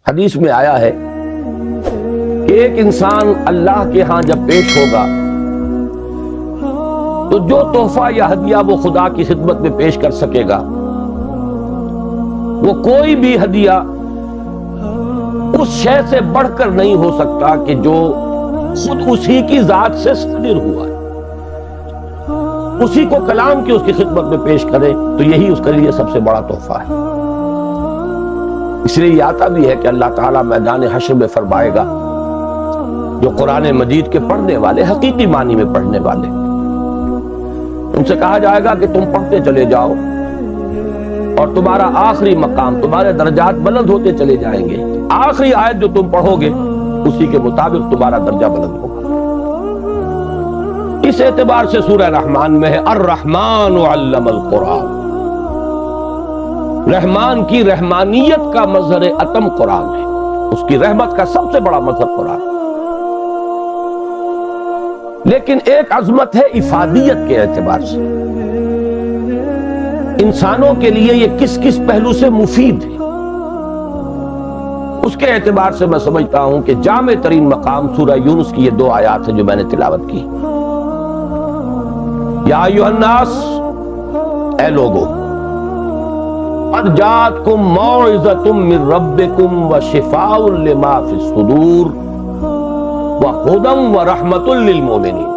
حدیث میں آیا ہے کہ ایک انسان اللہ کے ہاں جب پیش ہوگا تو جو تحفہ یا ہدیہ وہ خدا کی خدمت میں پیش کر سکے گا وہ کوئی بھی ہدیہ اس شے سے بڑھ کر نہیں ہو سکتا کہ جو خود اسی کی ذات سے صادر ہوا ہے، اسی کو کلام کی اس کی خدمت میں پیش کرے تو یہی اس کے لیے سب سے بڑا تحفہ ہے۔ اس لیے یہ آتا بھی ہے کہ اللہ تعالیٰ میدان حشر میں فرمائے گا جو قرآن مجید کے پڑھنے والے، حقیقی معنی میں پڑھنے والے، ان سے کہا جائے گا کہ تم پڑھتے چلے جاؤ اور تمہارا آخری مقام، تمہارے درجات بلند ہوتے چلے جائیں گے، آخری آیت جو تم پڑھو گے اسی کے مطابق تمہارا درجہ بلند ہوگا۔ اس اعتبار سے سورہ رحمان میں ہے الرحمن علم القرآن، رحمان کی رحمانیت کا مظہر اتم قرآن ہے، اس کی رحمت کا سب سے بڑا مظہر قرآن ہے۔ لیکن ایک عظمت ہے افادیت کے اعتبار سے، انسانوں کے لیے یہ کس کس پہلو سے مفید ہے، اس کے اعتبار سے میں سمجھتا ہوں کہ جامع ترین مقام سورہ یونس کی یہ دو آیات ہیں جو میں نے تلاوت کی۔ یا ایھا الناس، اے لوگو، قد جاءتکم موعظۃ من ربکم وشفاء لما فی الصدور وہدی ورحمۃ للمؤمنین۔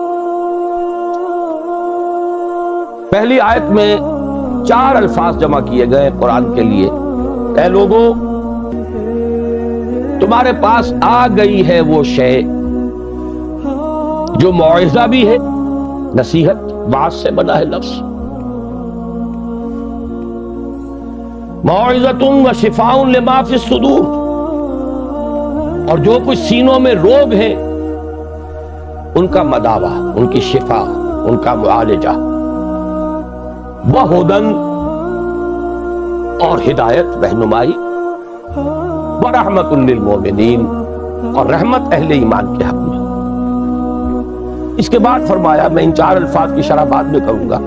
پہلی آیت میں 4 الفاظ جمع کیے گئے قرآن کے لیے۔ اے لوگو، تمہارے پاس آ گئی ہے وہ شے جو موعظہ بھی ہے، نصیحت، باعث سے بنا ہے لفظ، موعظۃ وشفاء لما فی الصدور، اور جو کچھ سینوں میں روگ ہیں ان کا مداوا، ان کی شفا، ان کا معالجہ، وہدی، اور ہدایت، رہنمائی، ورحمۃ للمؤمنین، اور رحمت اہل ایمان کے حق میں۔ اس کے بعد فرمایا، میں ان 4 الفاظ کی شرح بعد میں کروں گا،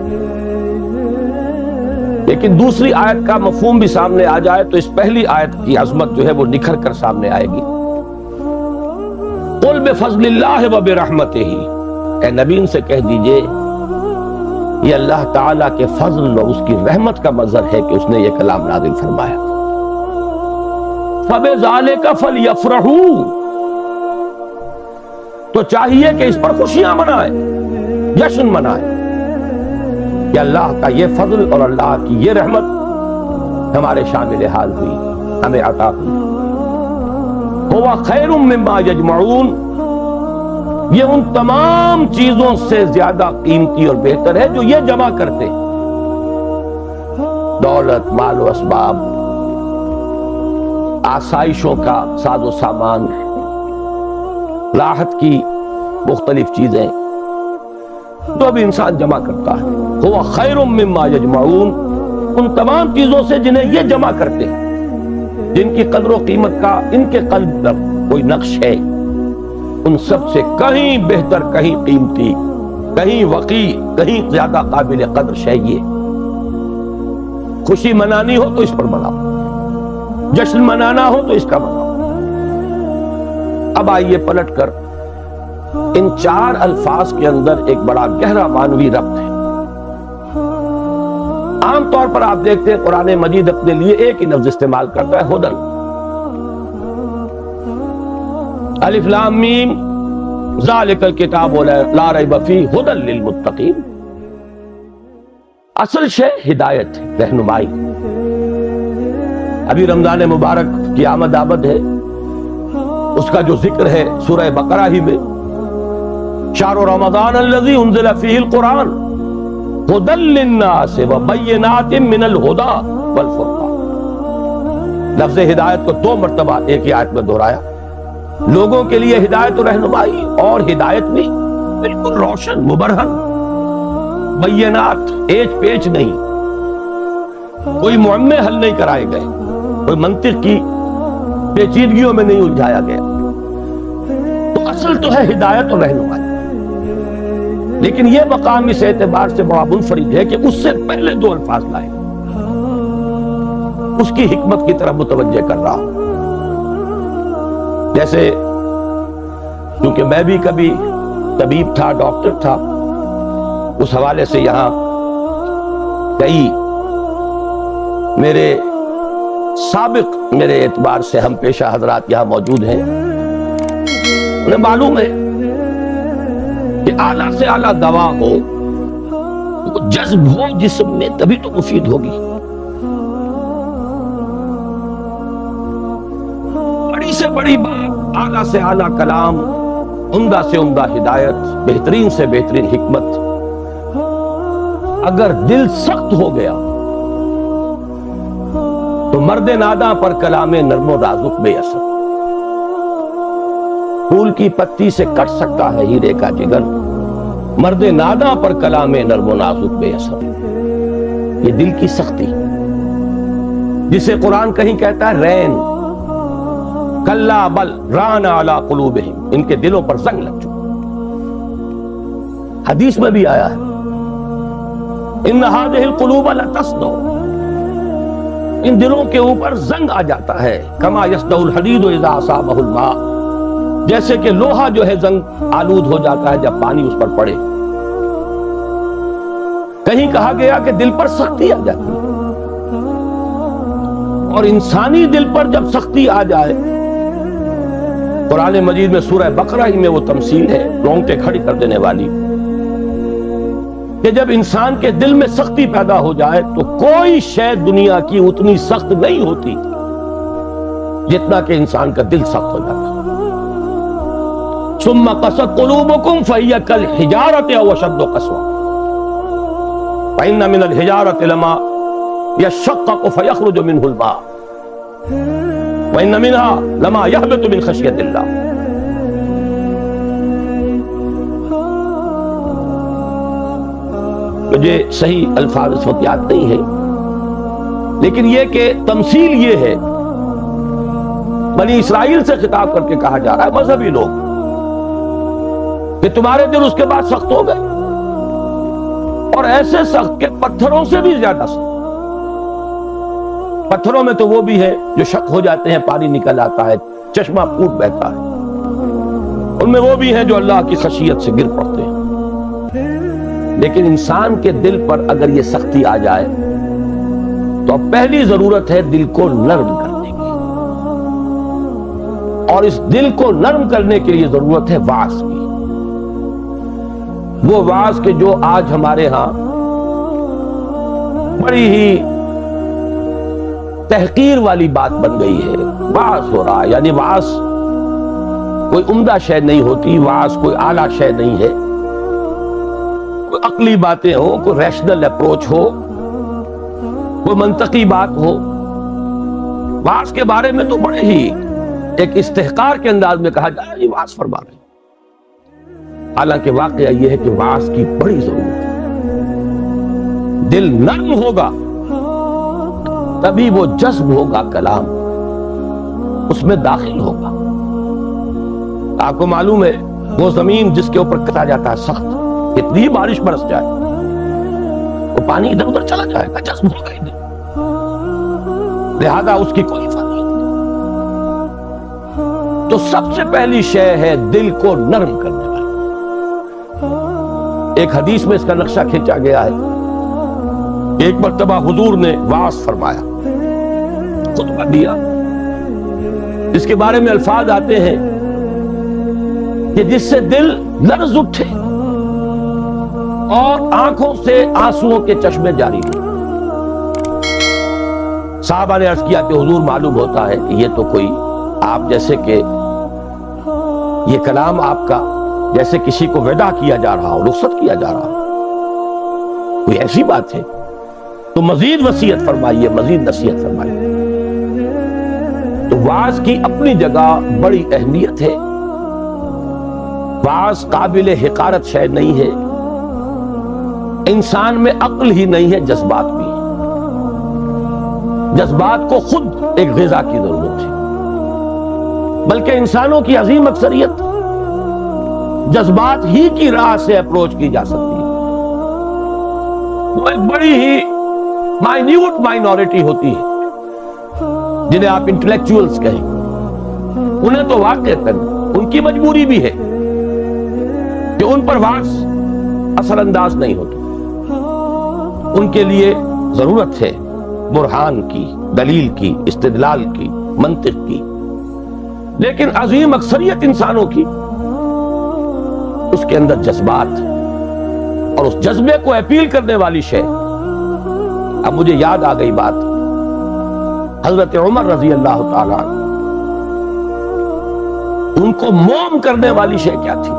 لیکن دوسری آیت کا مفہوم بھی سامنے آ جائے تو اس پہلی آیت کی عظمت جو ہے وہ نکھر کر سامنے آئے گی۔ قل بفضل اللہ وبرحمتہ، اے نبی ان سے کہہ دیجئے یہ اللہ تعالیٰ کے فضل اور اس کی رحمت کا مظہر ہے کہ اس نے یہ کلام نازل فرمایا۔ فبذالک فلیفرحوا، تو چاہیے کہ اس پر خوشیاں منائیں، جشن منائیں کہ اللہ کا یہ فضل اور اللہ کی یہ رحمت ہمارے شامل حال ہوئی، ہمیں عطا ہوئی۔ ہوا خیر مما یجمعون، یہ ان تمام چیزوں سے زیادہ قیمتی اور بہتر ہے جو یہ جمع کرتے، دولت، مال و اسباب، آسائشوں کا ساز و سامان، راحت کی مختلف چیزیں جو بھی انسان جمع کرتا ہے۔ ہوا خیر مما یجمعون، ان تمام چیزوں سے جنہیں یہ جمع کرتے ہیں، جن کی قدر و قیمت کا ان کے قلب پر کوئی نقش ہے، ان سب سے کہیں بہتر، کہیں قیمتی، کہیں وقی، کہیں زیادہ قابل قدر شے یہ۔ خوشی منانی ہو تو اس پر مناؤ، جشن منانا ہو تو اس کا مناؤ۔ اب آئیے پلٹ کر ان 4 الفاظ کے اندر ایک بڑا گہرا معنوی ربط ہے۔ عام طور پر آپ دیکھتے ہیں قرآن مجید اپنے لیے ایک ہی لفظ استعمال کرتا ہے، ہدی۔ الف لام میم ذالک الکتاب لا ریب فیہ ہدی للمتقین، اصل شے ہدایت ہے، رہنمائی۔ ابھی رمضان مبارک کی آمد آمد ہے، اس کا جو ذکر ہے سورہ بقرہ ہی میں، شہر رمضان الذی انزل فیہ القرآن ہدی للناس وبینات من الہدی والفرقان۔ لفظ ہدایت کو 2 مرتبہ ایک ہی آیت میں دہرایا، لوگوں کے لیے ہدایت و رہنمائی، اور ہدایت بھی بالکل روشن، مبرہن، بینات، ایج پیچ نہیں، کوئی معمے حل نہیں کرائے گئے، کوئی منطق کی پیچیدگیوں میں نہیں الجھایا گیا۔ تو اصل تو ہے ہدایت اور رہنمائی، لیکن یہ مقام اس اعتبار سے بڑا منفرد ہے کہ اس سے پہلے 2 الفاظ لائے، اس کی حکمت کی طرف متوجہ کر رہا ہوں۔ جیسے کیونکہ میں بھی کبھی طبیب تھا، ڈاکٹر تھا، اس حوالے سے یہاں کئی میرے سابق میرے اعتبار سے ہم پیشہ حضرات یہاں موجود ہیں، انہیں معلوم ہے کہ اعلیٰ سے اعلیٰ دوا ہو، جذب ہو جسم میں، تبھی تو مفید ہوگی۔ بڑی سے بڑی بات، اعلیٰ سے اعلیٰ کلام، عمدہ سے عمدہ ہدایت، بہترین سے بہترین حکمت، اگر دل سخت ہو گیا تو مرد ناداں پر کلام نرم و نازک بے اثر۔ پھول کی پتی سے کٹ سکتا ہے ہیرے کا جگر، مرد ناداں پر کلام نرم و نازک بے اثر۔ یہ دل کی سختی جسے قرآن کہیں کہتا ہے رین، کلا بل ران علی قلوبہم، ان کے دلوں پر زنگ لگ چکا۔ حدیث میں بھی آیا ہے ان هذه القلوب لتصدع، ان دلوں کے اوپر زنگ آ جاتا ہے، کما یصدع الحدید اذا اصابہ الماء، جیسے کہ لوہا جو ہے زنگ آلود ہو جاتا ہے جب پانی اس پر پڑے۔ کہیں کہا گیا کہ دل پر سختی آ جاتی ہے، اور انسانی دل پر جب سختی آ جائے، قرآن مجید میں سورہ بقرہ ہی میں وہ تمثیل ہے رونگٹے کھڑی کر دینے والی، کہ جب انسان کے دل میں سختی پیدا ہو جائے تو کوئی شے دنیا کی اتنی سخت نہیں ہوتی جتنا کہ انسان کا دل سخت ہو جاتا ہے۔ ثم قست قلوبکم فہی کالحجارۃ او اشد قسوۃ فإن من الحجارۃ لما یشقق فیخرج منہ الماء وإن منها لما یہبط من خشیۃ اللہ۔ مجھے صحیح الفاظ اس وقت یاد نہیں ہے، لیکن یہ کہ تمثیل یہ ہے، بنی اسرائیل سے خطاب کر کے کہا جا رہا ہے، مذہبی لوگ، کہ تمہارے دل اس کے بعد سخت ہو گئے، اور ایسے سخت کہ پتھروں سے بھی زیادہ سخت۔ پتھروں میں تو وہ بھی ہے جو شک ہو جاتے ہیں، پانی نکل آتا ہے، چشمہ پھوٹ بہتا ہے، ان میں وہ بھی ہیں جو اللہ کی خشیت سے گر پڑتے ہیں۔ لیکن انسان کے دل پر اگر یہ سختی آ جائے تو اب پہلی ضرورت ہے دل کو نرم کرنے کی، اور اس دل کو نرم کرنے کے لیے ضرورت ہے واعظ کی۔ وہ واعظ کے جو آج ہمارے ہاں بڑی ہی تحقیر والی بات بن گئی ہے، واعظ ہو رہا ہے، یعنی واعظ کوئی عمدہ شے نہیں ہوتی، واعظ کوئی اعلیٰ شے نہیں ہے، کوئی عقلی باتیں ہو، کوئی ریشنل اپروچ ہو، کوئی منطقی بات ہو۔ واعظ کے بارے میں تو بڑے ہی ایک استحقار کے انداز میں کہا جائے یہ واعظ فرما رہے ہیں، حالانکہ واقعہ یہ ہے کہ واعظ کی بڑی ضرورت ہے۔ دل نرم ہوگا تبھی وہ جذب ہوگا، کلام اس میں داخل ہوگا۔ آپ کو معلوم ہے وہ زمین جس کے اوپر کتا جاتا ہے سخت، اتنی بارش برس جائے وہ پانی ادھر ادھر چلا جائے گا، جذب ہوگا ادھر، لہذا اس کی کوئی فائدہ نہیں۔ تو سب سے پہلی شے ہے دل کو نرم کرنے والی۔ ایک حدیث میں اس کا نقشہ کھینچا گیا ہے، ایک مرتبہ حضور نے واعظ فرمایا، خطبہ دیا، جس کے بارے میں الفاظ آتے ہیں کہ جس سے دل لرز اٹھے اور آنکھوں سے آنسوؤں کے چشمے جاری ہوئے۔ صحابہ نے عرض کیا کہ حضور معلوم ہوتا ہے کہ یہ تو کوئی آپ جیسے کہ یہ کلام آپ کا جیسے کسی کو وداع کیا جا رہا ہو، رخصت کیا جا رہا ہو، کوئی ایسی بات ہے تو مزید وصیت فرمائیے، مزید نصیحت فرمائیے۔ تو واعظ کی اپنی جگہ بڑی اہمیت ہے، واعظ قابل حقارت شے نہیں ہے، انسان میں عقل ہی نہیں ہے، جذبات بھی ہے، جذبات کو خود ایک غذا کی ضرورت ہے، بلکہ انسانوں کی عظیم اکثریت جذبات ہی کی راہ سے اپروچ کی جا سکتی ہے۔ وہ ایک بڑی ہی مائنیوٹ مائنورٹی ہوتی ہے جنہیں آپ انٹلیکچوئلز کہیں، انہیں تو واقعتاً ان کی مجبوری بھی ہے کہ ان پر واز اثر انداز نہیں ہوتا. ان کے لیے ضرورت ہے برہان کی، دلیل کی، استدلال کی، منطق کی. لیکن عظیم اکثریت انسانوں کی اس کے اندر جذبات اور اس جذبے کو اپیل کرنے والی شے. اب مجھے یاد آ گئی بات حضرت عمر رضی اللہ تعالی عنہ، ان کو موم کرنے والی شے کیا تھی؟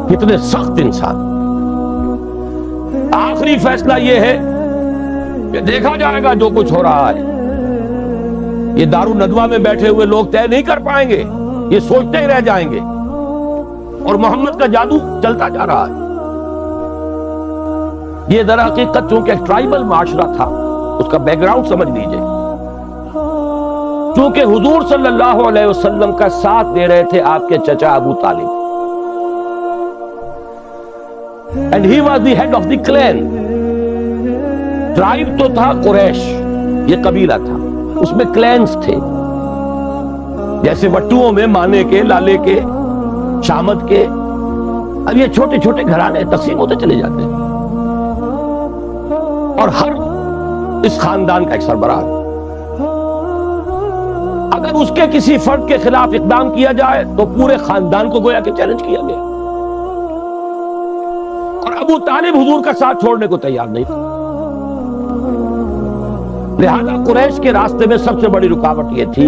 کتنے سخت انسان. آخری فیصلہ یہ ہے کہ دیکھا جائے گا جو کچھ ہو رہا ہے. یہ دارالندوہ میں بیٹھے ہوئے لوگ طے نہیں کر پائیں گے، یہ سوچتے ہی رہ جائیں گے، اور محمد کا جادو چلتا جا رہا ہے. یہ در حقیقت چونکہ ایک ٹرائبل معاشرہ تھا، اس کا بیک گراؤنڈ سمجھ لیجئے. چونکہ حضور صلی اللہ علیہ وسلم کا ساتھ دے رہے تھے آپ کے چچا ابو طالب، and he was the head of the clan. Tribe تو تھا قریش، یہ قبیلہ تھا، اس میں کلینز تھے، جیسے وٹوؤں میں مانے کے، لالے کے، شامت کے. اب یہ چھوٹے چھوٹے گھرانے تقسیم ہوتے چلے جاتے ہیں، اور ہر اس خاندان کا ایک سربراہ. اگر اس کے کسی فرد کے خلاف اقدام کیا جائے تو پورے خاندان کو گویا کہ چیلنج کیا گیا. اور ابو طالب حضور کا ساتھ چھوڑنے کو تیار نہیں تھا. لہذا قریش کے راستے میں سب سے بڑی رکاوٹ یہ تھی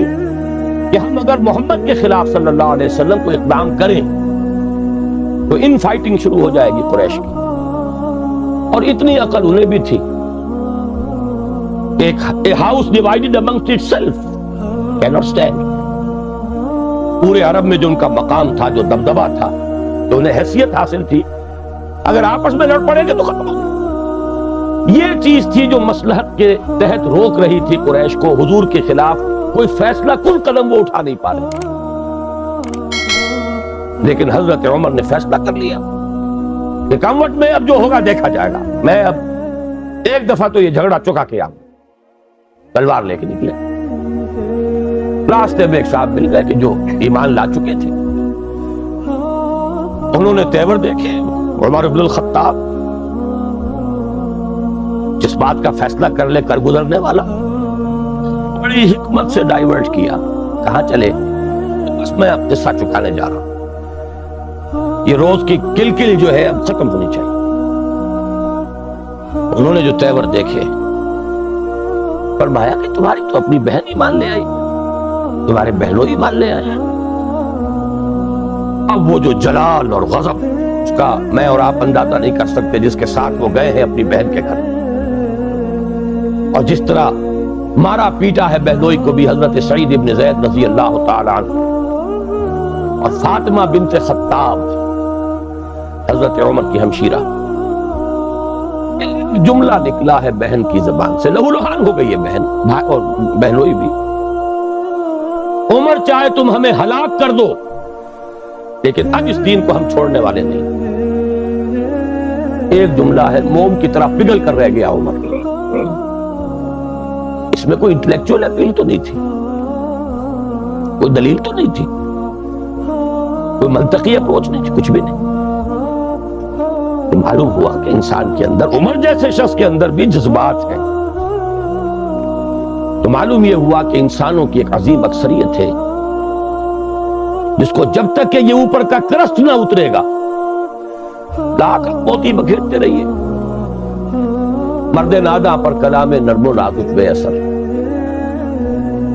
کہ ہم اگر محمد کے خلاف صلی اللہ علیہ وسلم کو اقدام کریں تو ان فائٹنگ شروع ہو جائے گی قریش کی. اور اتنی عقل انہیں بھی تھی. ایک house divided amongst it self cannot stand. پورے عرب میں جو ان کا مقام تھا، جو دبدبا تھا، جو انہیں حیثیت حاصل تھی، اگر آپس میں لڑ پڑیں گے تو ختم ہو گئے. یہ چیز تھی جو مصلحت کے تحت روک رہی تھی قریش کو حضور کے خلاف کوئی فیصلہ کن قدم وہ اٹھا نہیں پا رہے. لیکن حضرت عمر نے فیصلہ کر لیا کہ کموٹ میں اب جو ہوگا دیکھا جائے گا. میں اب ایک دفعہ تو یہ جھگڑا چکا کے آؤں. تلوار لے کے نکلے. راستے میں ایک صاحب مل گئے کہ جو ایمان لا چکے تھے. انہوں نے تیور دیکھے. عمر بن الخطاب جس بات کا فیصلہ کر لے کر گزرنے والا، بڑی حکمت سے ڈائیورٹ کیا. کہاں چلے؟ بس میں اب قصہ چکانے جا رہا ہوں. یہ روز کی کل جو ہے اب ختم ہونی چاہیے. انہوں نے جو تیور دیکھے، فرمایا کہ تمہاری تو اپنی بہن ہی مان لے آئی، تمہارے بہنوں ہی مان لے آئے. اب وہ جو جلال اور غضب، اس کا میں اور آپ اندازہ نہیں کر سکتے جس کے ساتھ وہ گئے ہیں اپنی بہن کے گھر. اور جس طرح مارا پیٹا ہے بہنوئی کو بھی حضرت سعید ابن زید رضی اللہ تعالی عنہ اور فاطمہ بنت خطاب حضرت عمر کی ہمشیرہ. جملہ نکلا ہے بہن کی زبان سے، لہو لہان ہو گئی ہے بہن اور بہنوئی بھی. عمر چاہے تم ہمیں ہلاک کر دو، لیکن اب اس دین کو ہم چھوڑنے والے نہیں. ایک جملہ ہے، موم کی طرح پگھل کر رہ گیا عمر. اس میں کوئی انٹلیکچوئل اپیل تو نہیں تھی، کوئی دلیل تو نہیں تھی، کوئی منطقی اپروچ نہیں تھی، کچھ بھی نہیں. تو معلوم ہوا کہ انسان کے اندر، عمر جیسے شخص کے اندر بھی جذبات ہیں. تو معلوم یہ ہوا کہ انسانوں کی ایک عظیم اکثریت ہے جس کو جب تک کہ یہ اوپر کا کرسٹ نہ اترے گا لاکھ موتی بکھیرتے رہیے. مرد ناداں پر کلام نرم و نازک بے اثر.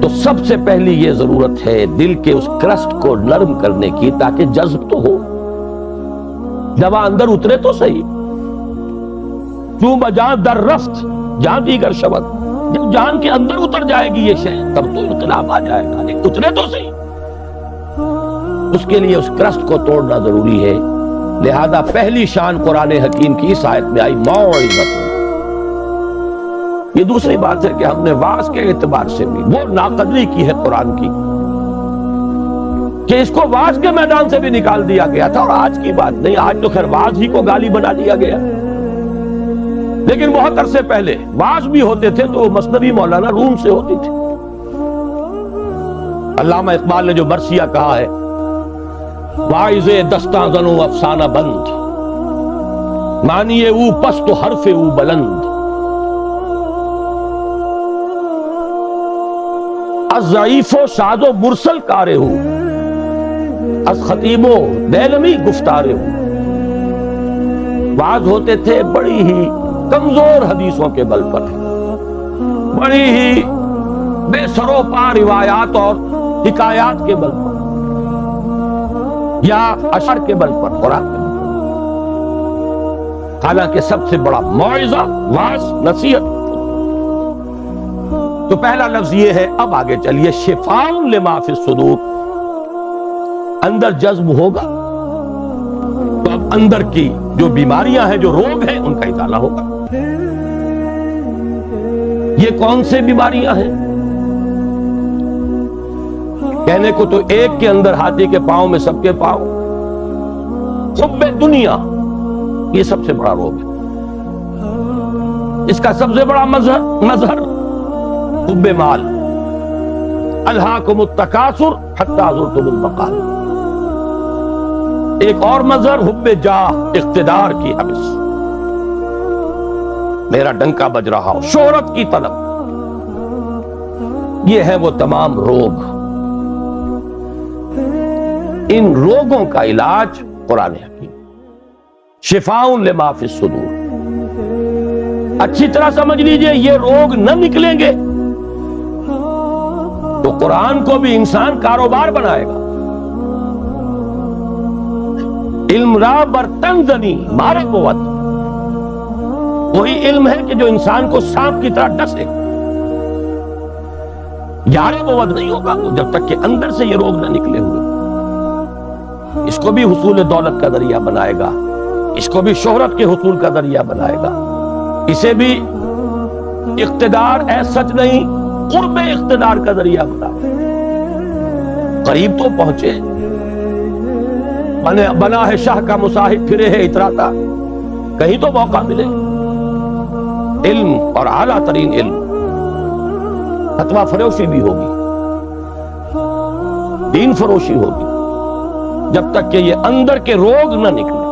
تو سب سے پہلی یہ ضرورت ہے دل کے اس کرسٹ کو نرم کرنے کی، تاکہ جذب تو ہو، دوا اندر اترے تو صحیح. چوں بجان در رفت جان دیگر شبد. جب جان کے اندر اتر جائے گی یہ شے تب تو انقلاب آ جائے گا، لیکن اترے تو صحیح. اس کے لیے اس کرسٹ کو توڑنا ضروری ہے. لہذا پہلی شان قرآن حکیم کی اس آیت میں آئی موعظۃ. یہ دوسری بات ہے کہ ہم نے واعظ کے اعتبار سے بھی وہ ناقدری کی ہے قرآن کی کہ اس کو واعظ کے میدان سے بھی نکال دیا گیا تھا. اور آج کی بات نہیں، آج تو خیر واعظ ہی کو گالی بنا دیا گیا. لیکن بہت عرصے پہلے واعظ بھی ہوتے تھے تو مثنوی مولانا روم سے ہوتی تھی. علامہ اقبال نے جو مرثیہ کہا ہے، واعظ دستاں زنو افسانہ بند، مانیے او پست و حرف او بلند، از ضعیف و شاذ و مرسل کارے ہو، از خطیب و دیلمی گفتارے ہو۔ واعظ ہوتے تھے بڑی ہی کمزور حدیثوں کے بل پر، بڑی ہی بے سرو پا روایات اور حکایات کے بل پر، یا اشعار کے بل پر، قرآن کے بل پر۔ حالانکہ سب سے بڑا موعظہ، واعظ، نصیحت۔ تو پہلا لفظ یہ ہے، اب آگے چلیے، شفاء لما فی الصدور، اندر جذب ہوگا تو اب اندر کی جو بیماریاں ہیں، جو روگ ہیں، ان کا ازالہ ہوگا۔ یہ کون سے بیماریاں ہیں؟ کہنے کو تو ایک کے اندر ہاتھی کے پاؤں میں سب کے پاؤں، حب دنیا، یہ سب سے بڑا روگ ہے۔ اس کا سب سے بڑا مظہر حب مال، الہاکم التکاثر حتی زرتم المقابر۔ ایک اور مظہر حب جاہ، اقتدار کی حوث، میرا ڈنکا بج رہا ہو، شہرت کی طلب۔ یہ ہے وہ تمام روگ۔ ان روگوں کا علاج قرآن حکیم، شفاء لما فی الصدور۔ اچھی طرح سمجھ لیجئے، یہ روگ نہ نکلیں گے تو قرآن کو بھی انسان کاروبار بنائے گا۔ علم را برتن زنی مارا بود، وہی علم ہے کہ جو انسان کو سانپ کی طرح ڈسے۔ یارے بود نہیں ہوگا وہ جب تک کہ اندر سے یہ روگ نہ نکلے ہوئے۔ اس کو بھی حصول دولت کا ذریعہ بنائے گا، اس کو بھی شہرت کے حصول کا ذریعہ بنائے گا، اسے بھی اقتدار سچ نہیں، قرب اقتدار کا ذریعہ بنائے گا۔ قریب تو پہنچے، بنا ہے شاہ کا مصاحب، پھرے ہے اتراتا، کہیں تو موقع ملے۔ علم اور اعلیٰ ترین علم، فتویٰ فروشی بھی ہوگی، دین فروشی ہوگی، جب تک کہ یہ اندر کے روگ نہ نکلے۔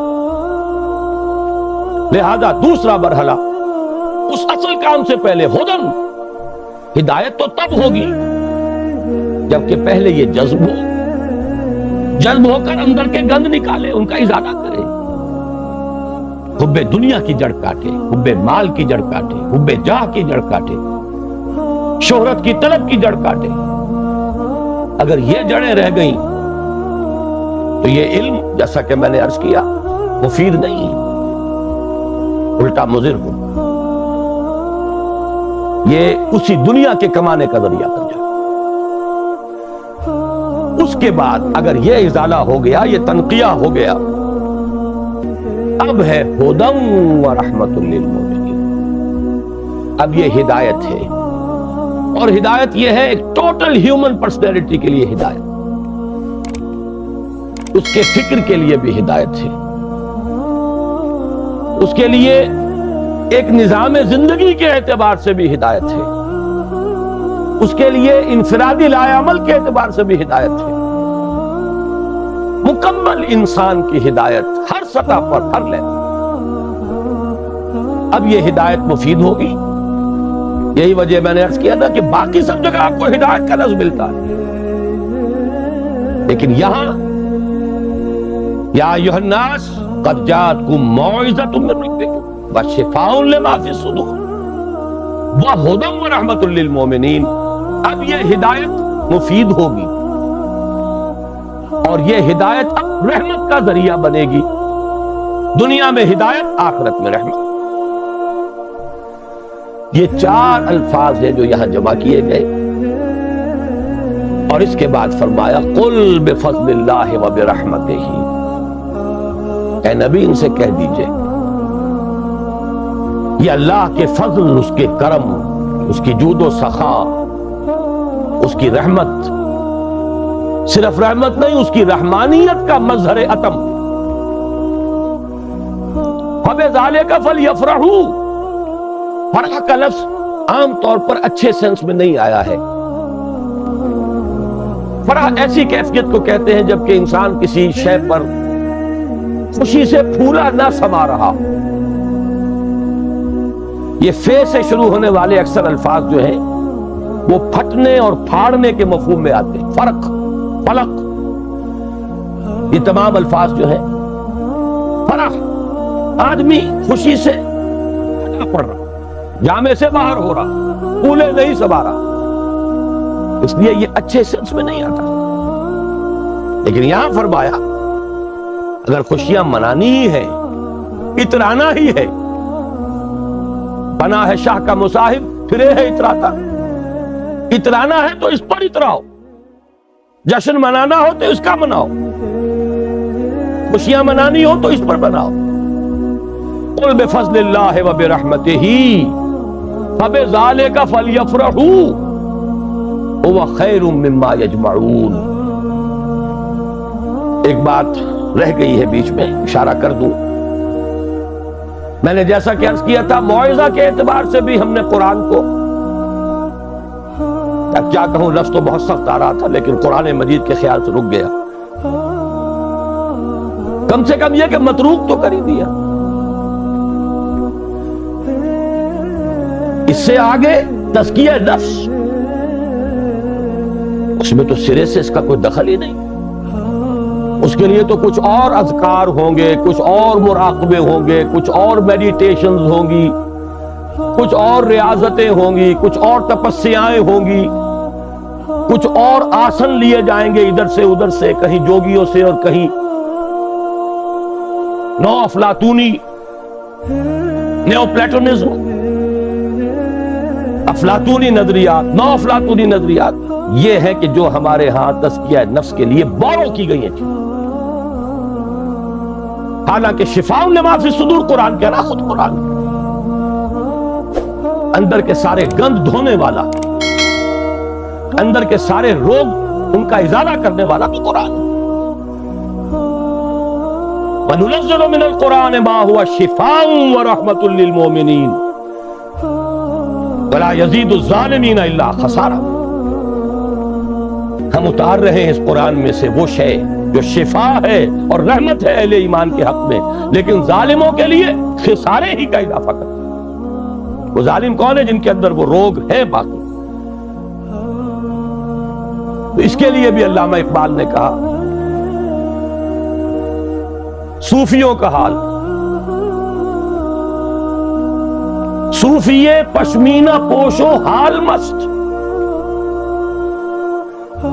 لہذا دوسرا مرحلہ، اس اصل کام سے پہلے ہدن، ہدایت تو تب ہوگی جبکہ پہلے یہ جذب ہو کر اندر کے گند نکالے، ان کا ازالہ کرے۔ حب دنیا کی جڑ کاٹے، حب مال کی جڑ کاٹے، حب جاہ کی جڑ کاٹے، شہرت کی طلب کی جڑ کاٹے۔ اگر یہ جڑیں رہ گئیں تو یہ علم، جیسا کہ میں نے عرض کیا، مفید نہیں، الٹا مضر ہو، یہ اسی دنیا کے کمانے کا ذریعہ بن جائے۔ اس کے بعد اگر یہ ازالہ ہو گیا، یہ تنقیہ ہو گیا، اب ہے ہدی و رحمت للمؤمنین۔ اب یہ ہدایت ہے، اور ہدایت یہ ہے ایک ٹوٹل ہیومن پرسنالٹی کے لیے ہدایت، اس کے فکر کے لیے بھی ہدایت ہے، اس کے لیے ایک نظام زندگی کے اعتبار سے بھی ہدایت ہے، اس کے لیے انفرادی لائے عمل کے اعتبار سے بھی ہدایت ہے، مکمل انسان کی ہدایت ہر سطح پر، ہر لیول۔ اب یہ ہدایت مفید ہوگی، یہی وجہ میں نے عرض کیا تھا کہ باقی سب جگہ آپ کو ہدایت کا لفظ ملتا ہے، لیکن یہاں یا ایھا الناس قد جاءتکم موعظۃ من ربکم وشفاء لما فی الصدور وہدی ورحمۃ للمؤمنین۔ اب یہ ہدایت مفید ہوگی، اور یہ ہدایت اب رحمت کا ذریعہ بنے گی، دنیا میں ہدایت، آخرت میں رحمت۔ یہ چار الفاظ ہیں جو یہاں جمع کیے گئے، اور اس کے بعد فرمایا قل بفضل اللہ وبرحمتہ، اے نبی ان سے کہہ دیجئے یہ اللہ کے فضل، اس کے کرم، اس کی جود و سخا، اس کی رحمت، صرف رحمت نہیں، اس کی رحمانیت کا مظہر اتم۔ فَبِذَلِكَ فَلْيَفْرَحُوا، فرح کا لفظ عام طور پر اچھے سینس میں نہیں آیا ہے، فرح ایسی کیفیت کو کہتے ہیں جبکہ انسان کسی شے پر خوشی سے پھولا نہ سما رہا. یہ فے سے شروع ہونے والے اکثر الفاظ جو ہیں وہ پھٹنے اور پھاڑنے کے مفہوم میں آتے ہیں. فرق، فلق، یہ تمام الفاظ جو ہیں فرح، آدمی خوشی سے پھٹا پڑ رہا، جامے سے باہر ہو رہا، پھولے نہیں سما رہا، اس لیے یہ اچھے سینس میں نہیں آتا. لیکن یہاں فرمایا اگر خوشیاں منانی ہی ہے، اترانا ہی ہے، بنا ہے شاہ کا مصاحب پھرے ہے اتراتا، اترانا ہے تو اس پر اتراؤ، جشن منانا ہو تو اس کا مناؤ، خوشیاں منانی ہو تو اس پر بناؤ. قل بفضل اللہ وبرحمتہ فبذلک فلیفرحوا هو خیر مما یجمعون. ایک بات رہ گئی ہے بیچ میں، اشارہ کر دوں. میں نے جیسا کہ عرض کیا تھا موعظہ کے اعتبار سے بھی ہم نے قرآن کو، اب کیا کہوں لفظ تو بہت سخت آ رہا تھا لیکن قرآن مجید کے خیال سے رک گیا. کم سے کم یہ کہ متروک تو کر ہی دیا. اس سے آگے تزکیہ نفس، اس میں تو سرے سے اس کا کوئی دخل ہی نہیں. اس کے لیے تو کچھ اور اذکار ہوں گے، کچھ اور مراقبے ہوں گے، کچھ اور میڈیٹیشنز ہوں گی، کچھ اور ریاضتیں ہوں گی، کچھ اور تپسیائیں ہوں گی، کچھ اور آسن لیے جائیں گے ادھر سے ادھر سے، کہیں جوگیوں سے اور کہیں نو افلاطونی، نیو پلیٹونزم، افلاطونی نظریات، نو افلاطونی نظریات. یہ ہے کہ جو ہمارے ہاں تزکیہ نفس کے لیے بورو کی گئی ہیں. حالانکہ شفاء لما فی الصدور قرآن کہہ رہا، خود قرآن اندر کے سارے گند دھونے والا، اندر کے سارے روگ ان کا ازالہ کرنے والا بھی قرآن. وَنُنَزِّلُ مِنَ الْقُرْآنِ مَا هُوَ شِفَاءٌ وَرَحْمَةٌ لِّلْمُؤْمِنِينَ وَلَا يَزِيدُ الظَّالِمِينَ إِلَّا خَسَارًا. ہم اتار رہے ہیں اس قرآن میں سے وہ شے جو شفا ہے اور رحمت ہے اہل ایمان کے حق میں، لیکن ظالموں کے لیے خسارے ہی کا اضافہ کرتا ہے. وہ ظالم کون ہے؟ جن کے اندر وہ روگ ہے باقی. تو اس کے لیے بھی علامہ اقبال نے کہا صوفیوں کا حال، صوفیے پشمینہ پوشو حال مست،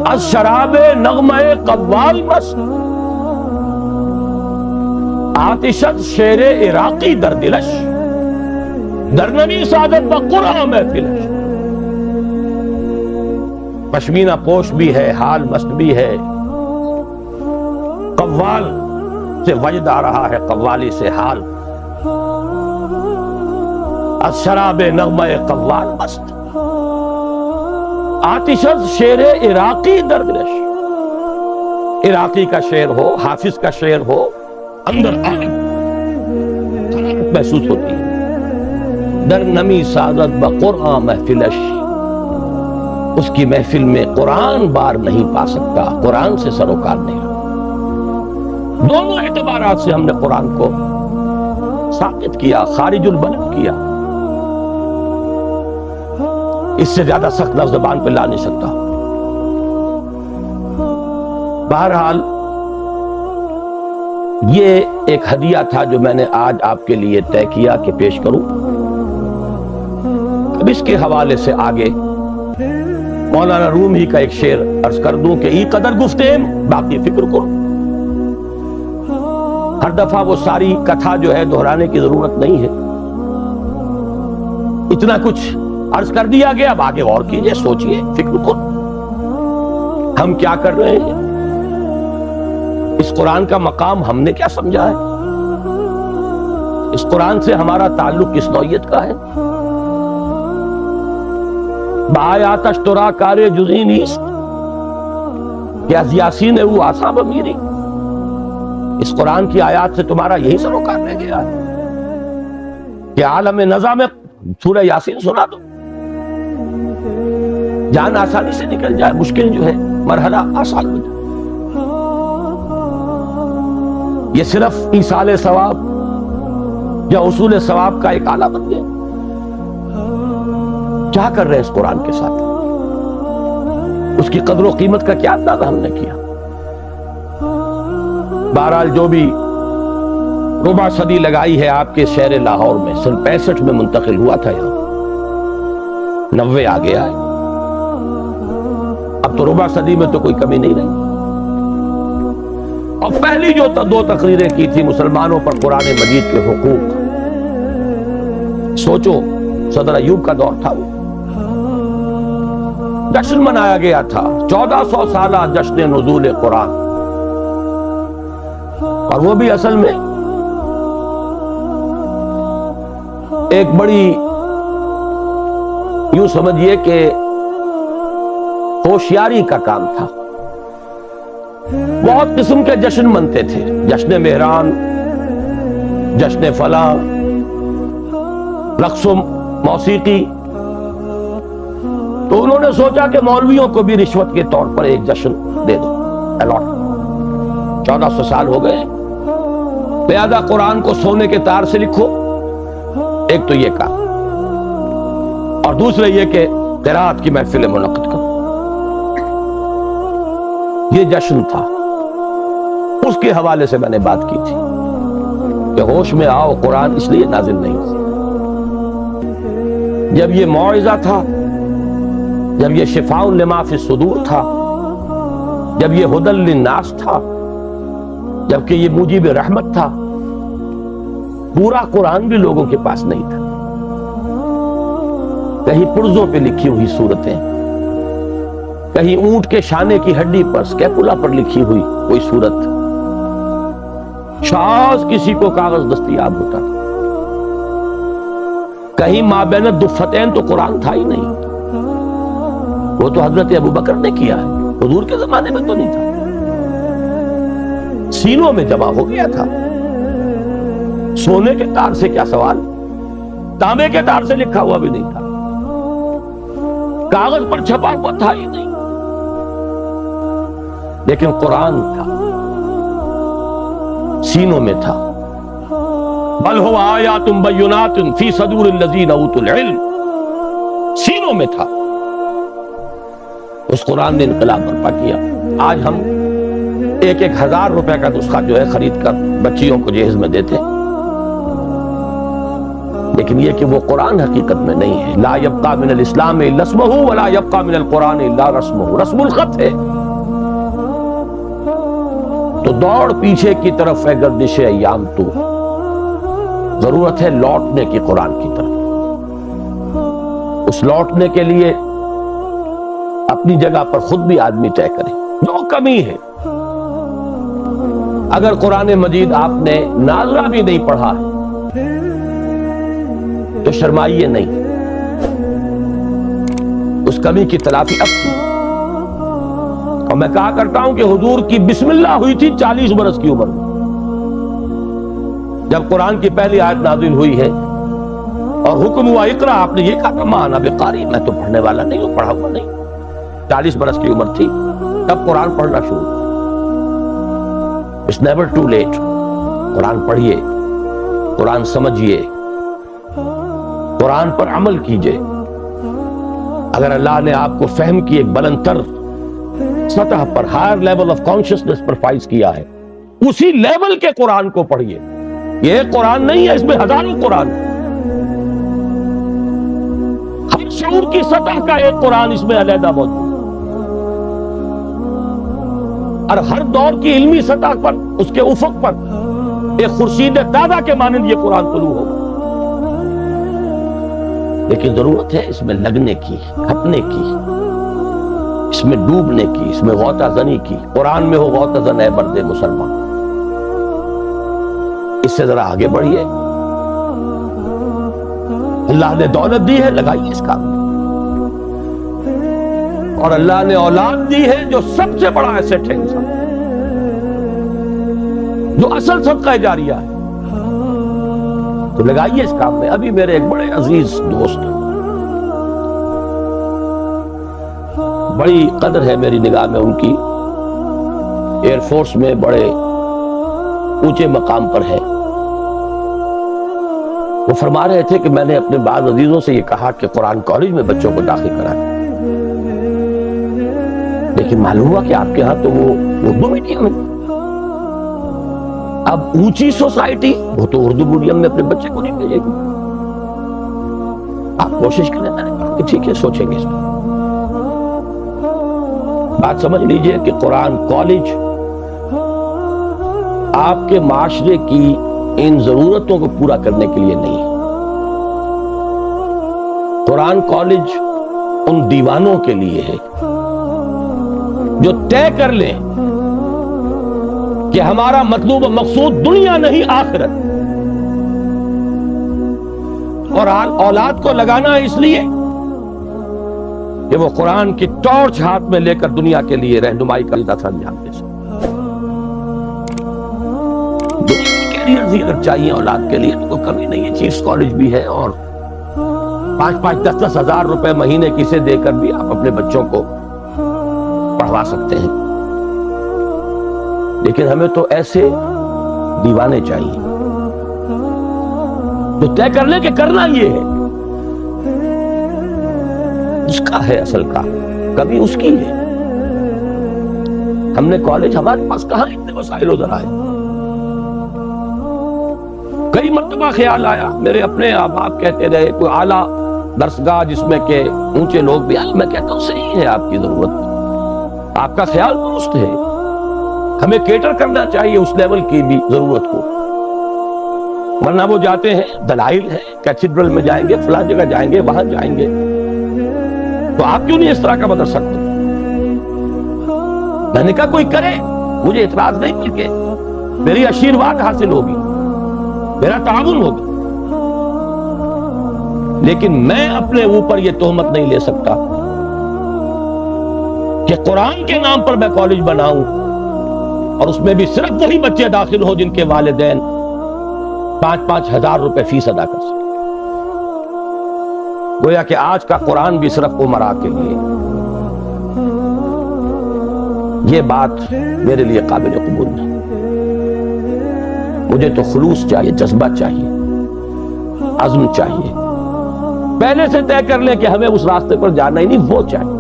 از شراب نغمہ قوال مست، آتشت شیر عراقی در دلش، در نمی سعادت بقرآن محفلش. پشمینہ پوش بھی ہے، حال مست بھی ہے، قوال سے وجد آ رہا ہے، قوالی سے حال. از شراب نغمہ قوال مست، آتشز شیر عراقی در دلش. عراقی کا شعر ہو، حافظ کا شعر ہو، اندر محسوس ہوتی ہے. در نمی سعادت بقرآن محفلش، اس کی محفل میں قرآن بار نہیں پا سکتا، قرآن سے سروکار نہیں. دونوں اعتبارات سے ہم نے قرآن کو ثابت کیا، خارج البلد کیا. اس سے زیادہ سخت لفظ زبان پہ لا نہیں سکتا. بہرحال یہ ایک ہدیہ تھا جو میں نے آج آپ کے لیے طے کیا کہ پیش کروں. اب اس کے حوالے سے آگے مولانا رومی کا ایک شعر عرض کر دوں کہ ای قدر گفتیم باقی فکر کو. ہر دفعہ وہ ساری کتھا جو ہے دہرانے کی ضرورت نہیں ہے، اتنا کچھ عرض کر دیا گیا. اب آگے غور کیجئے، سوچئے، فکر کو. ہم کیا کر رہے ہیں؟ اس قرآن کا مقام ہم نے کیا سمجھا ہے؟ اس قرآن سے ہمارا تعلق کس نوعیت کا ہے؟ بآیات اشترا کار جزئی نیست کہ از یاسین او آسا بمیری. اس قرآن کی آیات سے تمہارا یہی سروکار رہ گیا ہے کہ عالم نظام سورہ یاسین سنا دو. جان آسانی سے نکل جائے، مشکل جو ہے مرحلہ آسان ہو جائے۔ یہ صرف ایصال ثواب یا حصول ثواب کا ایک آلہ بن گیا۔ کیا کر رہے ہیں اس قرآن کے ساتھ؟ اس کی قدر و قیمت کا کیا اندازہ ہم نے کیا؟ بہرحال جو بھی ربع صدی لگائی ہے آپ کے شہر لاہور میں، سن 65 میں منتقل ہوا تھا، یہاں 90 آ گیا ہے، اب تو ربع صدی میں تو کوئی کمی نہیں رہی۔ اور پہلی جو 2 تقریریں کی تھی مسلمانوں پر قرآن مجید کے حقوق، سوچو صدر ایوب کا دور تھا، جشن منایا گیا تھا 1400 سالہ جشن نزول قرآن، اور وہ بھی اصل میں ایک بڑی یوں سمجھیے کہ ہوشیاری کا کام تھا۔ بہت قسم کے جشن منتے تھے، جشن مہران، جشن فلاں، رقص و موسیقی، تو انہوں نے سوچا کہ مولویوں کو بھی رشوت کے طور پر ایک جشن دے دو، الاٹ۔ 1400 سال ہو گئے، لہذا قرآن کو سونے کے تار سے لکھو، ایک تو یہ کام، اور دوسرے یہ کہ قرات کی محفل منعقد کرو۔ یہ جشن تھا، اس کے حوالے سے میں نے بات کی تھی کہ ہوش میں آؤ، قرآن اس لیے نازل نہیں ہوا۔ جب یہ موعظہ تھا، جب یہ شفاء لما فی الصدور تھا، جب یہ ہدی للناس تھا، جبکہ یہ موجب رحمت تھا، پورا قرآن بھی لوگوں کے پاس نہیں تھا۔ کہیں پرزوں پہ لکھی ہوئی صورتیں، کہیں اونٹ کے شانے کی ہڈی پر سکیپولا پر لکھی ہوئی کوئی صورت، شاذ کسی کو کاغذ دستیاب ہوتا تھا، کہیں مابین الدفتین تو قرآن تھا ہی نہیں۔ وہ تو حضرت ابوبکر نے کیا ہے، حضور کے زمانے میں تو نہیں تھا، سینوں میں جمع ہو گیا تھا۔ سونے کے تار سے کیا سوال، تانبے کے تار سے لکھا ہوا بھی نہیں تھا، کاغذ پر چھپا ہوا تھا ہی نہیں، لیکن قرآن تھا، سینوں میں تھا۔ بل هو آیات بینات فی صدور الذین اوتوا العلم، سینوں میں تھا۔ اس قرآن نے انقلاب برپا کیا۔ آج ہم 1,000 روپے کا نسخہ جو ہے خرید کر بچیوں کو جہیز میں دیتے ہیں، لیکن یہ کہ وہ قرآن حقیقت میں نہیں ہے۔ لا یبقى من الاسلام الا اسمہ ولا یبقى من القرآن الا رسمہ، رسم الخط ہے۔ تو دوڑ پیچھے کی طرف ہے گردش ایام تو، ضرورت ہے لوٹنے کی قرآن کی طرف۔ اس لوٹنے کے لیے اپنی جگہ پر خود بھی آدمی طے کرے جو کمی ہے۔ اگر قرآن مجید آپ نے ناظرہ بھی نہیں پڑھا تو شرمائیے نہیں، اس کمی کی تلافی اب کی۔ اور میں کہا کرتا ہوں کہ حضور کی بسم اللہ ہوئی تھی 40 برس کی عمر میں، جب قرآن کی پہلی آیت نازل ہوئی ہے اور حکم ہوا اقرا، آپ نے یہ کہا کہ ماں انا بقاری، میں تو پڑھنے والا نہیں ہوں، پڑھا ہوا نہیں۔ 40 برس کی عمر تھی تب قرآن پڑھنا شروع۔ It's never too late۔ قرآن پڑھیے، قرآن سمجھیے، قرآن پر عمل کیجئے۔ اگر اللہ نے آپ کو فہم کی ایک بلند تر سطح پر، ہائر لیول آف کانشسنس پر فائز کیا ہے، اسی لیول کے قرآن کو پڑھیے۔ یہ ایک قرآن نہیں ہے، اس میں ہزاروں قرآن، ہر شعور کی سطح کا ایک قرآن اس میں علیحدہ موجود، اور ہر دور کی علمی سطح پر، اس کے افق پر ایک خورشید تازہ کے مانند یہ قرآن طلوع ہوگا۔ لیکن ضرورت ہے اس میں لگنے کی، کھپنے کی، اس میں ڈوبنے کی، اس میں غوطہ زنی کی۔ قرآن میں ہو غوطہ زن اے مرد مسلمان۔ اس سے ذرا آگے بڑھیے، اللہ نے دولت دی ہے، لگائیے اس کام میں، اور اللہ نے اولاد دی ہے جو سب سے بڑا ایسٹ ہے انسان، جو اصل صدقہ جاریہ ہے، تو لگائیے اس کام میں۔ ابھی میرے ایک بڑے عزیز دوست بڑی قدر ہے میری نگاہ میں ان کی، ایئر فورس میں بڑے اونچے مقام پر ہے۔ وہ فرما رہے تھے کہ میں نے اپنے بعض عزیزوں سے یہ کہا کہ قرآن کالج میں بچوں کو داخل کرائیں، لیکن معلوم ہوا کہ آپ کے ہاں تو وہ اردو میڈیم ہے۔ اب اونچی سوسائٹی وہ تو اردو میڈیم میں اپنے بچے کو نہیں بھیجے گی۔ آپ کوشش کریں، میں نے کہا کہ ٹھیک ہے، سوچیں گے اس پر۔ بات سمجھ لیجئے کہ قرآن کالج آپ کے معاشرے کی ان ضرورتوں کو پورا کرنے کے لیے نہیں ہے۔ قرآن کالج ان دیوانوں کے لیے ہے جو طے کر لیں کہ ہمارا مطلوب و مقصود دنیا نہیں آخرت، اور اولاد کو لگانا اس لیے کہ وہ قرآن کی ٹارچ ہاتھ میں لے کر دنیا کے لیے رہنمائی کا تھا انجام دے سکے۔ اگر چاہیے اولاد کے لیے تو کوئی کمی نہیں ہے، چیف کالج بھی ہے، اور 5-10 ہزار روپے مہینے کسے دے کر بھی آپ اپنے بچوں کو پڑھوا سکتے ہیں۔ لیکن ہمیں تو ایسے دیوانے چاہیے جو طے کر لیں کہ کرنا یہ ہے، اس کا ہے اصل کا، کبھی اس کی ہے۔ ہم نے کالج، ہمارے پاس کہاں اتنے وسائل ادھر آئے۔ کئی مرتبہ خیال آیا، میرے اپنے احباب کہتے رہے کوئی اعلیٰ درسگاہ جس میں کہ اونچے لوگ بھی آئے۔ میں کہتا ہوں صحیح ہے، آپ کی ضرورت، آپ کا خیال درست ہے، ہمیں کیٹر کرنا چاہیے اس لیول کی بھی ضرورت کو، ورنہ وہ جاتے ہیں، دلائل ہے، کیتھیڈرل میں جائیں گے، فلاں جگہ جائیں گے، وہاں جائیں گے، تو آپ کیوں نہیں اس طرح کا مدرسہ کرتے؟ میں نے کہا کوئی کرے، مجھے اعتراض نہیں، مل کے میری آشیرواد حاصل ہوگی، میرا تعاون ہوگا، لیکن میں اپنے اوپر یہ تہمت نہیں لے سکتا کہ قرآن کے نام پر میں کالج بناؤں اور اس میں بھی صرف وہی بچے داخل ہوں جن کے والدین 5-5 ہزار روپے فیس ادا کر سکیں۔ گویا کہ آج کا قرآن بھی صرف امراء کے لیے۔ یہ بات میرے لیے قابل قبول نہیں۔ مجھے تو خلوص چاہیے، جذبہ چاہیے، عزم چاہیے، پہلے سے طے کر لیں کہ ہمیں اس راستے پر جانا ہی نہیں، وہ چاہیے۔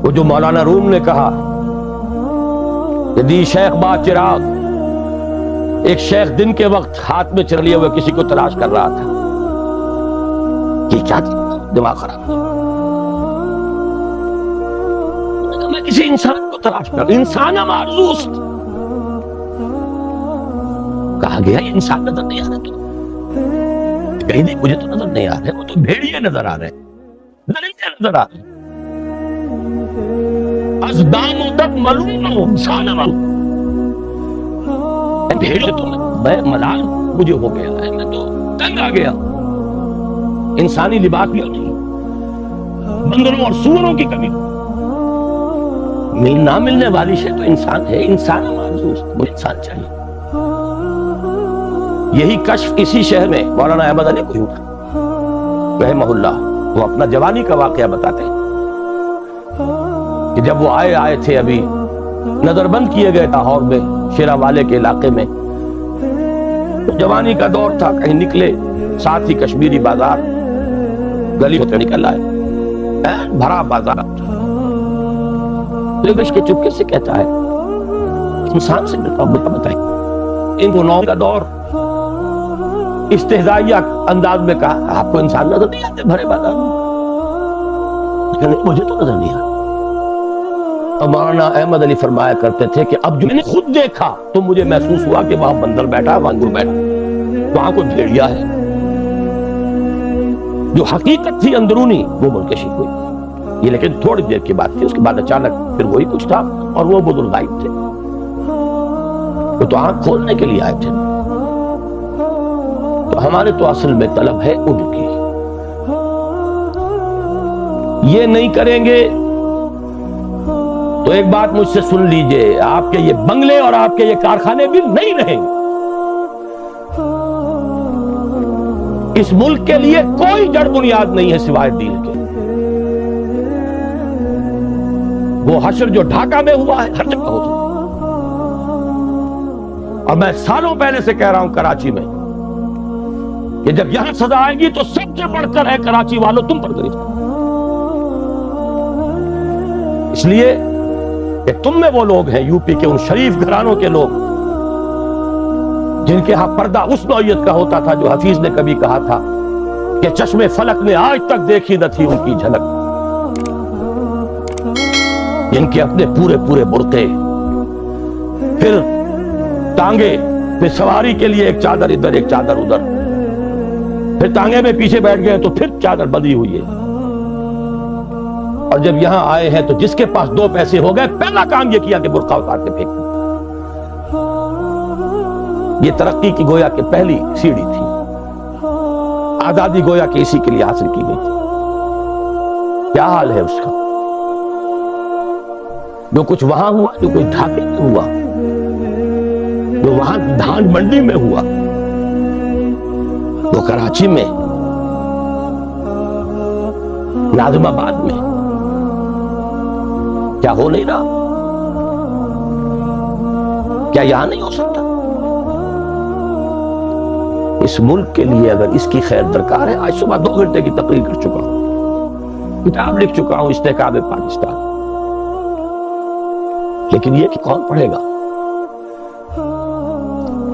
وہ جو مولانا روم نے کہا کہ دی شیخ با چراغ، ایک شیخ دن کے وقت ہاتھ میں چلیے ہوئے کسی کو تلاش کر رہا تھا، یہ کیا دماغ خراب ہے؟ میں کسی انسان کو تلاش کر، انسان معروف کہا گیا، انسان نظر نہیں آ رہا، تو کہیں نہیں، مجھے تو نظر نہیں آ رہے، وہ تو بھیڑیے نظر آ رہے، درندے نظر آ رہے، ازدام تک ملون ہو، انسان معروف بھیڑیے، تو میں ملال مجھے ہو گیا ہے، میں تو تنگ آ گیا، انسانی لباس بھی نہیں، بندروں اور سوروں کی کمی، نہ ملنے والی شے تو انسان ہے، انسان معروف، مجھے انسان چاہیے۔ یہی کشف اسی شہر میں مولانا احمد علی کو ہوا رحمہ اللہ۔ وہ اپنا جوانی کا واقعہ بتاتے ہیں کہ جب وہ آئے تھے، ابھی نظر بند کیے گئے لاہور میں شیرا والے کے علاقے میں، جوانی کا دور تھا، کہیں نکلے، ساتھ ہی کشمیری بازار، گلی ہوتے نکل آئے، بھرا بازار، کے چپکے سے کہتا ہے انسان سے ملتا ہوں، بتائیں ان کو نو کا دور، استہزائیہ انداز میں کہا آپ کو انسان نظر نہیں آتے بھرے بازار میں؟ مجھے تو نظر نہیں آتا۔ مولانا احمد علی فرمایا کرتے تھے کہ اب جو میں نے خود دیکھا تو مجھے محسوس ہوا کہ وہاں بندر بیٹھا، وانگور بیٹھا، وہاں کوئی بھیڑیا ہے۔ جو حقیقت تھی اندرونی وہ منکشف ہوئی، یہ لیکن تھوڑی دیر کی بات تھی، اس کے بعد اچانک پھر وہی کچھ تھا، اور وہ بزرگ غائب تھے، وہ تو آنکھ کھولنے کے لیے آئے تھے۔ تو ہمارے تو اصل میں طلب ہے ان کی، یہ نہیں کریں گے تو ایک بات مجھ سے سن لیجئے، آپ کے یہ بنگلے اور آپ کے یہ کارخانے بھی نہیں رہیں گے۔ اس ملک کے لیے کوئی جڑ بنیاد نہیں ہے سوائے دین کے۔ وہ حشر جو ڈھاکہ میں ہوا ہے ہر جگہ ہو سکتا، اور میں سالوں پہلے سے کہہ رہا ہوں کراچی میں کہ جب یہاں سزا آئے گی تو سب سے بڑھ کر ہے کراچی والوں تم پر گرفتار، اس لیے کہ تم میں وہ لوگ ہیں یو پی کے ان شریف گھرانوں کے لوگ جن کے ہاں پردہ اس نوعیت کا ہوتا تھا جو حفیظ نے کبھی کہا تھا کہ چشمے فلک نے آج تک دیکھی نہ تھی ان کی جھلک، جن کے اپنے پورے پورے برقعے، پھر ٹانگے، پھر سواری کے لیے ایک چادر ادھر ایک چادر ادھر، پھر ٹانگے میں پیچھے بیٹھ گئے تو پھر چادر بندھی ہوئی ہے، اور جب یہاں آئے ہیں تو جس کے پاس 2 پیسے ہو گئے پہلا کام یہ کیا کہ برقع اتار کے پھینک دیا۔ یہ ترقی کی گویا کہ پہلی سیڑھی تھی، آزادی گویا کہ اسی کے لیے حاصل کی گئی تھی۔ کیا حال ہے اس کا؟ جو کچھ وہاں ہوا، جو کچھ ڈھاکے میں ہوا، جو وہاں دھان منڈی میں ہوا، وہ کراچی میں، ناظم آباد میں کیا ہو نہیں رہا؟ کیا یہاں نہیں ہو سکتا؟ اس ملک کے لیے اگر اس کی خیر درکار ہے، آج صبح 2 گھنٹے کی تقریر کر چکا ہوں، کتاب لکھ چکا ہوں استحکام پاکستان، لیکن یہ کہ کون پڑھے گا؟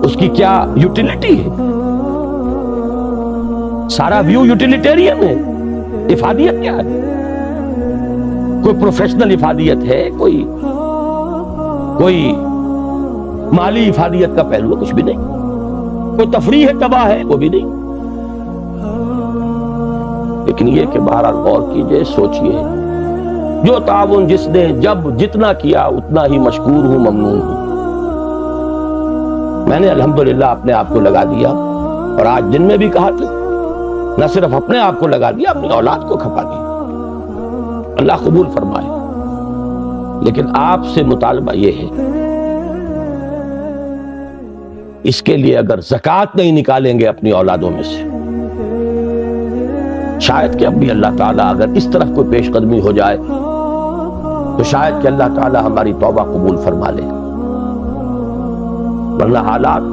اس کی کیا یوٹیلیٹی ہے؟ سارا ویو یوٹیلیٹیرین ہے، افادیت کیا ہے؟ کوئی پروفیشنل افادیت ہے؟ کوئی مالی افادیت کا پہلو؟ کچھ بھی نہیں۔ کوئی تفریح تباہ ہے؟ وہ بھی نہیں۔ لیکن یہ کہ بہرحال غور کیجئے، سوچئے، جو تعاون جس نے جب جتنا کیا اتنا ہی مشکور ہوں، ممنون ہوں۔ میں نے الحمدللہ اپنے آپ کو لگا دیا، اور آج جن میں بھی کہا تھا، نہ صرف اپنے آپ کو لگا دیا، اپنی اولاد کو کھپا دیا، اللہ قبول فرمائے۔ لیکن آپ سے مطالبہ یہ ہے، اس کے لیے اگر زکوٰۃ نہیں نکالیں گے اپنی اولادوں میں سے، شاید کہ اب بھی اللہ تعالیٰ اگر اس طرف کوئی پیش قدمی ہو جائے تو شاید کہ اللہ تعالیٰ ہماری توبہ قبول فرما لے، ورنہ حالات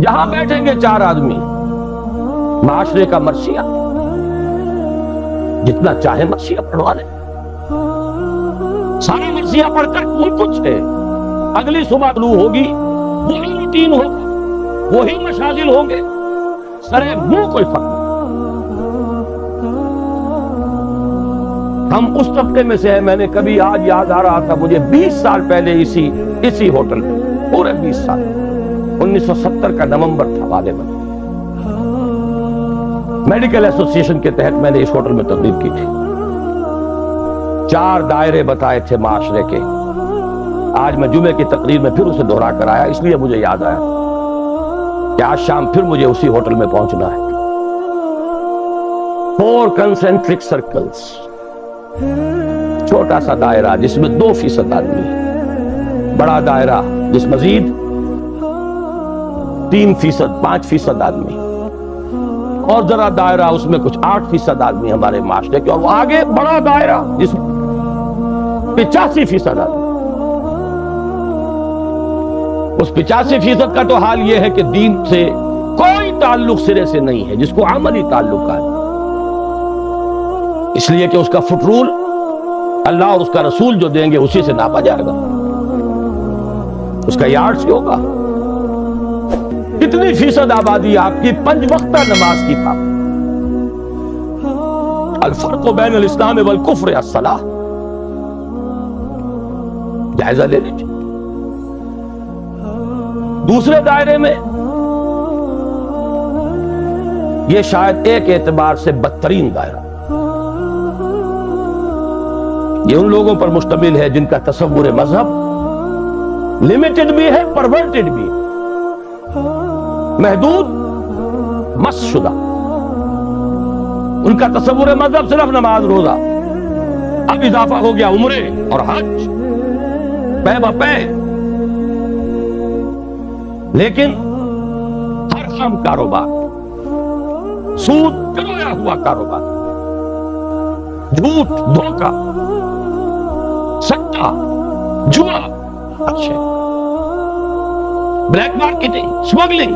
جہاں بیٹھیں گے 4 آدمی، معاشرے کا مرثیہ، جتنا چاہے مرثیہ پڑھوا لیں، سارا مرثیہ پڑھ کر کوئی کچھ ہے، اگلی صبح طلوع ہوگی، وہی روٹین ہوگا، وہی مشاغل ہوں گے، سرے منہ کوئی فرق نہیں۔ ہم اس طبقے میں سے ہیں، میں نے کبھی آج یاد آ رہا تھا مجھے 20 سال پہلے اسی ہوٹل میں، پورے 20 سال، 1970 کا نومبر تھا غالباً، میڈیکل ایسوسی ایشن کے تحت میں نے اس ہوٹل میں تقریر کی تھی، 4 دائرے بتائے تھے معاشرے کے۔ آج میں جمعے کی تقریر میں پھر اسے دہرا کر آیا، اس لیے مجھے یاد آیا کہ آج شام پھر مجھے اسی ہوٹل میں پہنچنا ہے۔ 4 کنسنٹرک سرکلز، چھوٹا سا دائرہ جس میں 2% آدمی ہے، بڑا دائرہ جس مزید 3%، 5% آدمی، اور ذرا دائرہ اس میں کچھ 8% آدمی ہمارے معاشرے کے، اور وہ آگے بڑا دائرہ جس میں 85% آدمی۔ اس 85% کا تو حال یہ ہے کہ دین سے کوئی تعلق سرے سے نہیں ہے، جس کو عملی تعلق ہے، اس لیے کہ اس کا فٹ رول اللہ اور اس کا رسول جو دیں گے اسی سے ناپا جائے گا، اس کا یارڈ سے ہوگا۔ کتنی فیصد آبادی آپ کی 5 وقتہ نماز کی پابند؟ الفرق بین الاسلام والکفر الصلاۃ، جائزہ لے لیجیے۔ دوسرے دائرے میں یہ شاید ایک اعتبار سے بدترین دائرہ، یہ ان لوگوں پر مشتمل ہے جن کا تصور مذہب لمیٹڈ بھی ہے، پرورٹڈ بھی، محدود، مس شدہ۔ ان کا تصور مذہب صرف نماز روزہ، اب اضافہ ہو گیا عمرے اور حج، پے بپے، لیکن ہر کام کاروبار، سود پرویا ہوا کاروبار، جھوٹ، دھوکہ، سٹا، جوا، اچھے، بلیک مارکیٹنگ، اسمگلنگ.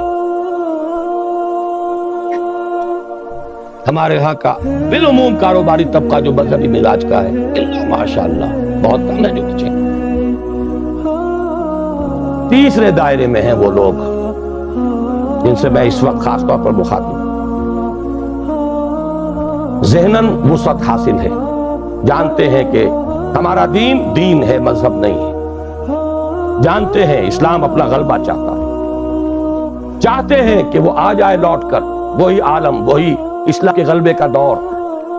ہمارے ہاں کا بالعموم کاروباری طبقہ جو مذہبی مزاج کا ہے، ماشاء اللہ بہت کم ہے جو بچے. تیسرے دائرے میں ہیں وہ لوگ جن سے میں اس وقت خاص طور پر مخاطب ہوں. ذہناً وسعت حاصل ہے، جانتے ہیں کہ ہمارا دین دین ہے، مذہب نہیں ہے. جانتے ہیں اسلام اپنا غلبہ چاہتا ہے، چاہتے ہیں کہ وہ آ جائے لوٹ کر وہی عالم، وہی اسلام کے غلبے کا دور،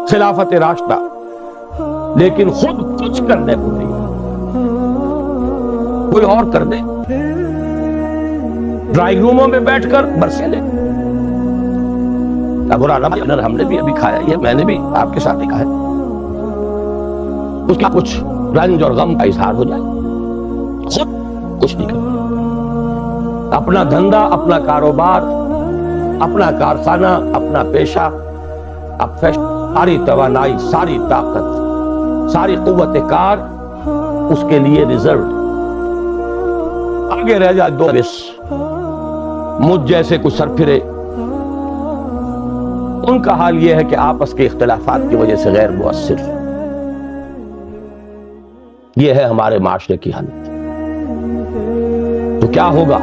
خلافت راشدہ، لیکن خود کچھ کرنے کو نہیں، کوئی اور کر دے. ڈرائنگ روموں میں بیٹھ کر برسے لے. برا نہ مانے، ہم نے بھی ابھی کھایا یہ، میں نے بھی آپ کے ساتھ ہی کھایا. اس کا کچھ رنج اور غم کا اظہار ہو جائے، خود کچھ نہیں کرتا. اپنا دھندا، اپنا کاروبار، اپنا کارخانہ، اپنا پیشہ، ساری توانائی، ساری طاقت، ساری قوت کار اس کے لیے ریزرو. آگے رہ جائے دو بس مجھ جیسے کچھ سرپھرے، ان کا حال یہ ہے کہ آپس کے اختلافات کی وجہ سے غیر مؤثر. یہ ہے ہمارے معاشرے کی حالت. تو کیا ہوگا،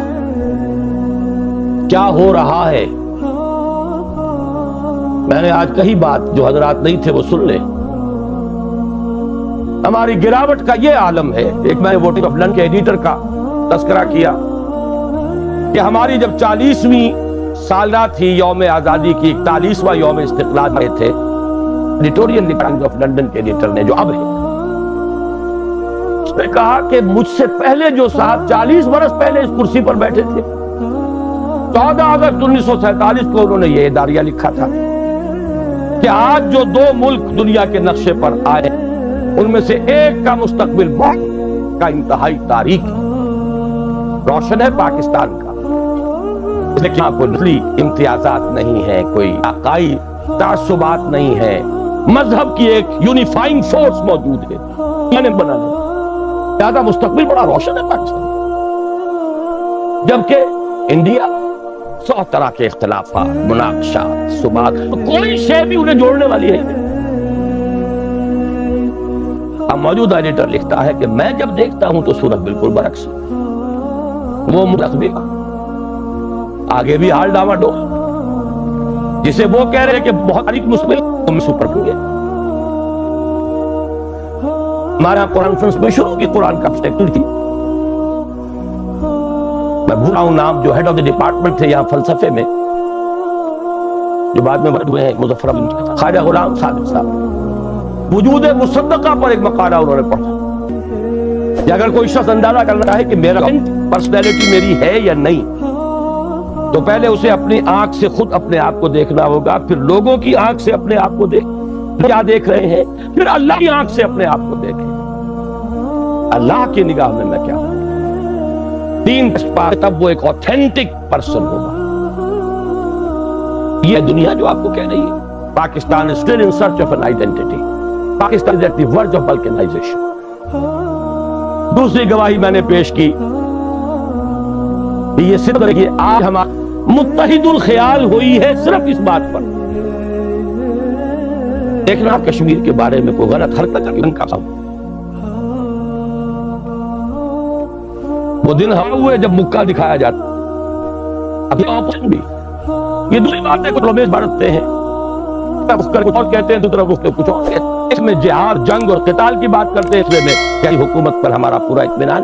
کیا ہو رہا ہے؟ میں نے آج کہی بات، جو حضرات نہیں تھے وہ سن لیں. ہماری گراوٹ کا یہ عالم ہے. ایک میں نے ووٹنگ آف لنڈن کے ایڈیٹر کا تذکرہ کیا کہ ہماری جب 40ویں سالہ تھی یوم آزادی کی، 41واں یوم استقلال میں تھے، ایڈیٹوریل ٹائمز آف لنڈن کے ایڈیٹر نے، جو اب ہے، اس نے کہا کہ مجھ سے پہلے جو صاحب 40 برس پہلے اس کرسی پر بیٹھے تھے، 14 اگست 1947 کو انہوں نے یہ اداریہ لکھا تھا کہ آج جو دو ملک دنیا کے نقشے پر آئے، ان میں سے ایک کا مستقبل بہت کا انتہائی تاریک روشن ہے، پاکستان کا. لیکن کوئی نسلی امتیازات نہیں ہے، کوئی عقائی تعصبات نہیں ہے، مذہب کی ایک یونیفائنگ فورس موجود ہے. بنانے زیادہ مستقبل بڑا روشن ہے پاکستان. جبکہ انڈیا 100 طرح کے اختلافات، مناقشات، صبات، کوئی شے بھی انہیں جوڑنے والی ہے. اب موجودہ ایڈیٹر لکھتا ہے کہ میں جب دیکھتا ہوں تو صورت بالکل برعکس ہے. وہ مستقبل آگے بھی حال ڈاما ڈول، جسے وہ کہہ رہے ہیں کہ بہت تاریخ مستقبل تم سپر ہوں گے. ہمارے یہاں قرآن کانفرنس میں شروع کی قرآن کا سیکٹر تھی، میں بھول رہا ہوں نام، جو ہیڈ آف دی ڈپارٹمنٹ تھے یہاں فلسفے میں، جو بعد میں بڑے ہوئے ہیں، مظفر خواجہ غلام صادق صاحب. وجود مصدقہ پر ایک مقالہ انہوں نے پڑھا کہ اگر کوئی شخص اندازہ کرنا ہے کہ میرا پرسنالٹی میری ہے یا نہیں، تو پہلے اسے اپنی آنکھ سے خود اپنے آپ کو دیکھنا ہوگا، پھر لوگوں کی آنکھ سے اپنے آپ کو کیا دیکھ رہے ہیں، پھر اللہ کی آنکھ سے اپنے آپ کو دیکھیں، اللہ کی نگاہ میں کیا ہوں. تین تب وہ ایک اوتھینٹک پرسن ہوگا. یہ دنیا جو آپ کو کہہ رہی ہے Pakistan is still in search of an identity. Pakistan is at the verge of balkanization. دوسری گواہی میں نے پیش کی، یہ صرف کہ آج ہمارا متحد الخیال ہوئی ہے صرف اس بات پر. دیکھنا کشمیر کے بارے میں کوئی غلط حرکت کا وہ دن ہوئے جب مکہ دکھایا جاتا. ابھی آپشن بھی یہ دوسری باتیں کچھ رمیش بھرتتے ہیں، کچھ اور کہتے ہیں، دوسرا کچھ اور کہتے ہیں. اس میں جہاد، جنگ اور قتال کی بات کرتے ہیں، اس میں حکومت پر ہمارا پورا اطمینان.